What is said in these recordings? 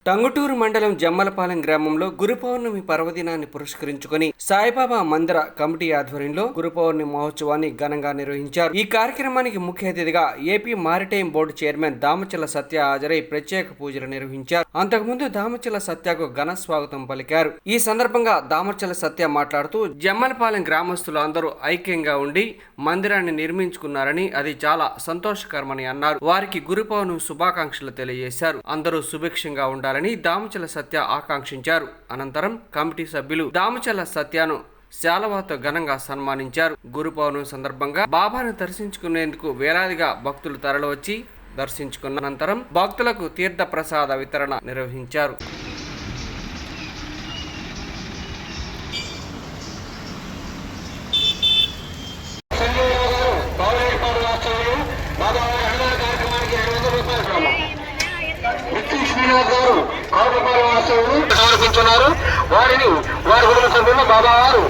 టంగుటూరు మండలం జమ్మలపాలెం గ్రామంలో గురు పౌర్ణమి పర్వదినాన్ని పురస్కరించుకుని సాయిబాబా మందిర కమిటీ ఆధ్వర్యంలో గురు పౌర్ణమి మహోత్సవాన్ని ఘనంగా నిర్వహించారు. ఈ కార్యక్రమానికి ముఖ్య అతిథిగా AP maritime board chairman Damachala Satya హాజరై ప్రత్యేక పూజలు నిర్వహించారు. అంతకుముందు దామచల సత్యకు ఘన స్వాగతం పలికారు. ఈ సందర్భంగా దామచల సత్య మాట్లాడుతూ జమ్మలపాలెం గ్రామస్తులు అందరూ ఐక్యంగా ఉండి మందిరాన్ని నిర్మించుకున్నారని, అది చాలా సంతోషకరమని అన్నారు. వారికి గురు పౌర్ణమి శుభాకాంక్షలు తెలియజేశారు. అందరూ సుభిక్షంగా ఉండాలి దామచల సత్య ఆకాంక్షించారు. అనంతరం కమిటీ సభ్యులు దామచల సత్యను శాలువాతో ఘనంగా సన్మానించారు. గురు పౌర్ణమి సందర్భంగా బాబాను దర్శించుకునేందుకు వేలాదిగా భక్తులు తరలివచ్చి దర్శించుకున్న అనంతరం భక్తులకు తీర్థ ప్రసాద వితరణ నిర్వహించారు. సమర్పించున్నారు. వారి కుటుంబ సభ్యులు బాబా వారు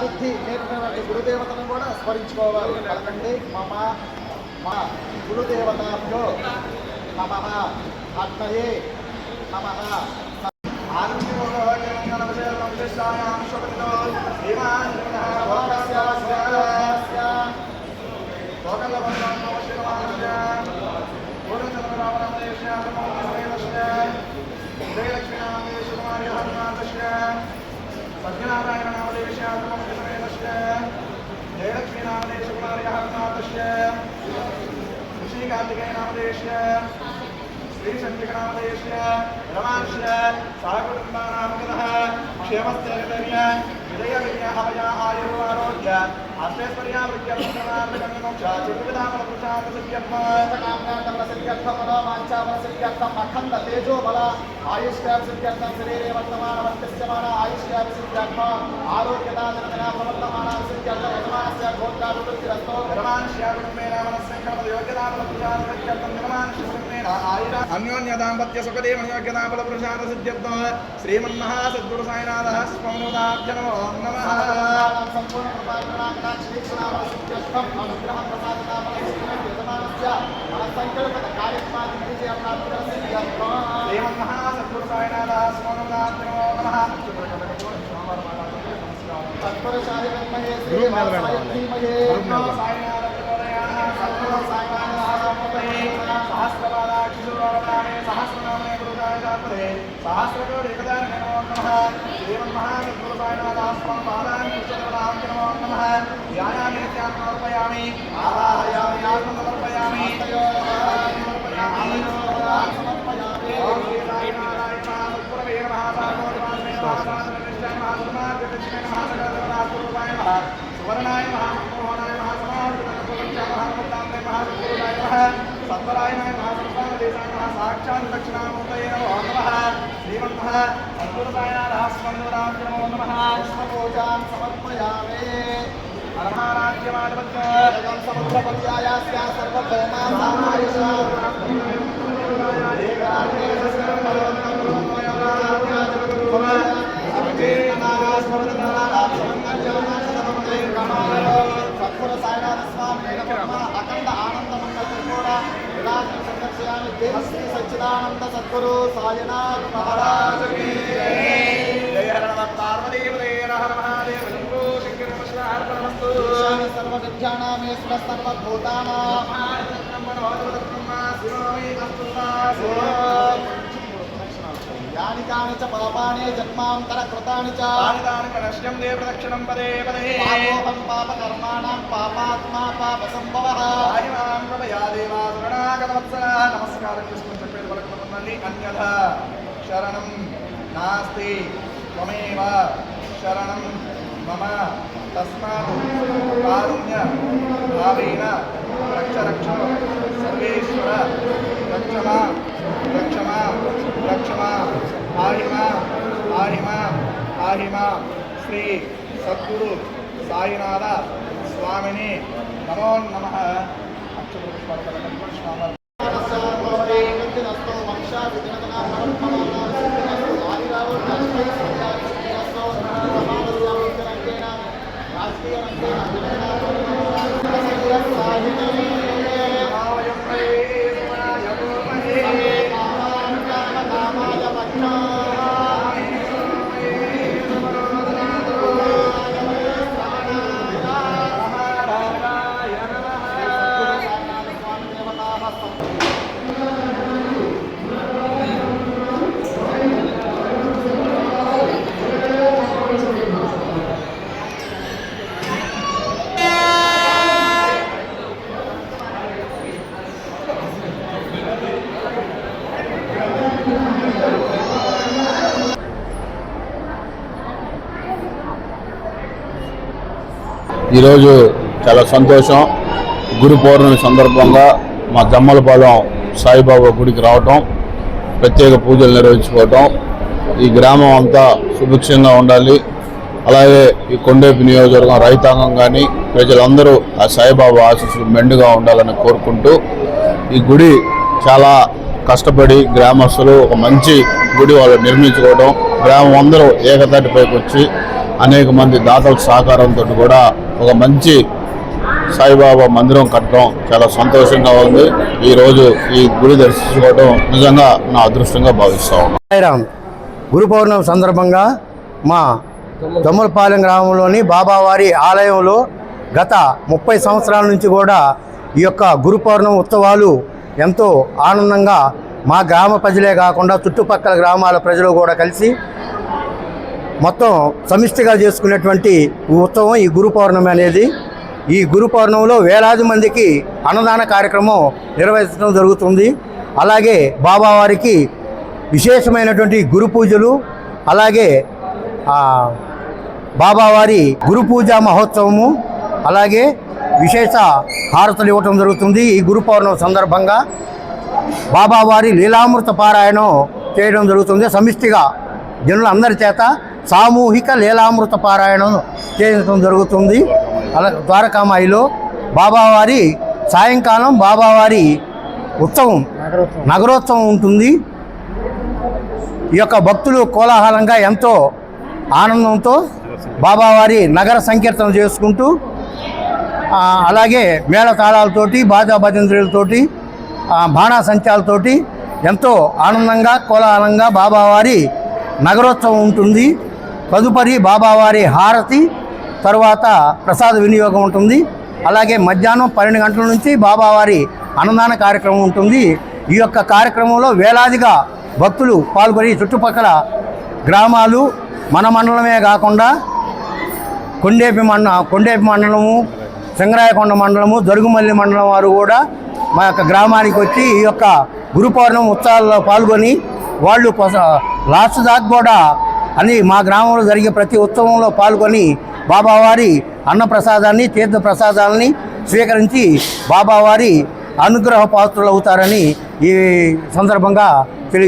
బుద్ధి నేర్పినటువంటి గురుదేవతను కూడా స్మరించుకోవాలి. పలకండి మమ మా గురుదేవతాభ్యో నమః ఆత్మయే నమః. సత్యనారాయణ జయలక్ష్మీ నామదేశ కుమార్య శ్రీకాంతికేయ నామదేశ श्रीशक्तिगणामदेश्य रमांश साकुटुम्बानां क्षेमस्थैर्य अखंड तेजो बल आयुष्याभिसिद्ध्यर्थम शरीरे वर्तमान वर्तस्यमान आयुष्याभिसिद्ध्यर्थम आरोग्यता जनजना प्रवर्तमान विसिद्ध्यर्थम यजमानस्य गोत्राभिवृद्धिरस्तो धर्मांश्यागुणमेन मनस्संकल्प योग्यता बलपुरुषार्थम निर्माणश्यमेन आयुरा अन्योन्य दाम्पत्य सुखदेव योग्यता बलपुरुषार्थसिद्ध्यर्थम श्रीमन्महासद्गुरु साईनाथः स्मरणोदाभ्य नमो नमः संपूर्ण कृपाकरुणा श्रीकृष्णावसिद्ध्यर्थम अनुग्रह प्रसादता यजमानस्य मनस्संकल्प कार्यक्रमादि विजयप्राप्तिरसिद्ध्यर्थम श्रीमन्महासद्गुरु साईनाथः स्मरणोदाभ्य नमो नमः तत्परशाहि ब्रह्मये श्री वासवयधीमहे सहस्रपादाक्षिशूरावतारे सहस्रनामे गुरुदायदापदे सहस्रकोटि एकदाने नमो नमः श्रीमन्महासद्गुरु साईनाथः पादान् कृष्णदेवताभ्यो नमो नमः ध्यायामि नित्यात्मनर्पयामि आवाहयामि आत्मनर्पयामि ओम श्री साईनाथाय नमः सद्गुरवे नमः सागोत्माने नमः महासमाधिष्ठाय नमः सकलदेवतास्वरूपाय नमः सुवर्णाय नमः मोहनाय नमः समाधिपतिपतिश्च महामुद्दान्ते महासद्गुरुदाय नमः सत्वराय नमः सर्वादेशाय नमः साक्षात् दक्षिणामूर्तये नमो नमः श्रीमन्मः सद्गुरु साईनाथः स्मरणोदाभ्य नमो नमः पुष्पपूजां समर्पयामि अरमाराज्यमानवद्गं समुद्रपर्यायास्य सर्वभौमा सामायुषा सत्पुर साईनाथ स्वामी अखंड आनंद मंगल त्रिपुरा विलास संदर्शयामि देव श्री सच्चिदानंद सद्गुरु साईनाथ महाराज की जय हर नमः पार्वती पते हर महादेव शंभो शंकर नमः हर परमस्तु सर्व विद्यानामे सर्व भूतानां यानि कानि च पापानि जन्मान्तरकृतानि च तानि कनश्यं देव प्रदक्षिणं पदे पदे पापोहं पापकर्माणां पापात्मा पापसम्भवः आयुमां प्रभया देवा शरणागतवत्सला नमस्कारं कृष्णचक्रेण बलकमन्नि अन्यथा शरणं नास्ति त्वमेव शरणं मम तस्मात् कारुण्य भावेन रक्ष रक्ष सर्वेश्वर रक्ष मां आहिमा श्री सद्गुरु साईनाथ स्वामिने नमो नमः ఈరోజు చాలా సంతోషం. గురు పౌర్ణమి సందర్భంగా మా జమ్మలపాలెం సాయిబాబా గుడికి రావటం, ప్రత్యేక పూజలు నిర్వహించుకోవటం, ఈ గ్రామం అంతా సుభిక్షంగా ఉండాలి. అలాగే ఈ కొండేపి నియోజకవర్గం రైతాంగం కానీ ప్రజలందరూ ఆ సాయిబాబా ఆశీస్సులు మెండుగా ఉండాలని కోరుకుంటూ, ఈ గుడి చాలా కష్టపడి గ్రామస్తులు ఒక మంచి గుడి వాళ్ళు నిర్మించుకోవడం, గ్రామం అందరూ ఏకతాటిపైకి వచ్చి అనేక మంది దాతల సహకారంతో కూడా ఒక మంచి సాయిబాబా మందిరం కట్టడం చాలా సంతోషంగా ఉంది. ఈరోజు ఈ గుడి దర్శించుకోవడం నిజంగా నా అదృష్టంగా భావిస్తా ఉన్నాను. సాయిరామ్. గురు పౌర్ణమి సందర్భంగా మా దొమ్మలపాలెం గ్రామంలోని బాబావారి ఆలయంలో గత 30 సంవత్సరాల నుంచి కూడా ఈ యొక్క గురు పౌర్ణమి ఉత్సవాలు ఎంతో ఆనందంగా మా గ్రామ ప్రజలే కాకుండా చుట్టుపక్కల గ్రామాల ప్రజలు కూడా కలిసి మొత్తం సమిష్టిగా చేసుకునేటువంటి ఉత్సవం ఈ గురు పౌర్ణమి అనేది. ఈ గురు పౌర్ణమిలో వేలాది మందికి అన్నదాన కార్యక్రమం నిర్వహించడం జరుగుతుంది. అలాగే బాబావారికి విశేషమైనటువంటి గురు పూజలు, అలాగే బాబావారి గురు పూజ మహోత్సవము, అలాగే విశేష హారతులు ఇవ్వటం జరుగుతుంది. ఈ గురు పౌర్ణమి సందర్భంగా బాబావారి లీలామృత పారాయణం చేయడం జరుగుతుంది. సమిష్టిగా జనులందరి చేత సామూహిక లీలామృత పారాయణం చేయడం జరుగుతుంది. అలా ద్వారకామాయిలో బాబావారి సాయంకాలం బాబావారి ఉత్సవం, నగరోత్సవం ఉంటుంది. ఈ యొక్క భక్తులు కోలాహలంగా ఎంతో ఆనందంతో బాబావారి నగర సంకీర్తన చేసుకుంటూ, అలాగే మేళ తాళాలతోటి, బాజా భజంత్రులతోటి, బాణాసంచాలతోటి ఎంతో ఆనందంగా కోలాహలంగా బాబావారి నగరోత్సవం ఉంటుంది. తదుపరి బాబావారి హారతి, తరువాత ప్రసాద వినియోగం ఉంటుంది. అలాగే మధ్యాహ్నం 12 గంటల నుంచి బాబావారి అన్నదాన కార్యక్రమం ఉంటుంది. ఈ యొక్క కార్యక్రమంలో వేలాదిగా భక్తులు పాల్గొని చుట్టుపక్కల గ్రామాలు, మన మండలమే కాకుండా కొండేపి మండలము, సింగరాయకొండ మండలము, దరుగుమల్లి మండలం వారు కూడా మా యొక్క గ్రామానికి వచ్చి ఈ యొక్క గురు పౌర్ణమి ఉత్సవాల్లో పాల్గొని వాళ్ళు లాస్ట్ దాకా కూడా మా గ్రామంలో జరిగే ప్రతి ఉత్సవంలో పాల్గొని బాబావారి అన్నప్రసాదాన్ని, తీర్థ ప్రసాదాలని స్వీకరించి బాబావారి అనుగ్రహ పాత్రులు అవుతారని ఈ సందర్భంగా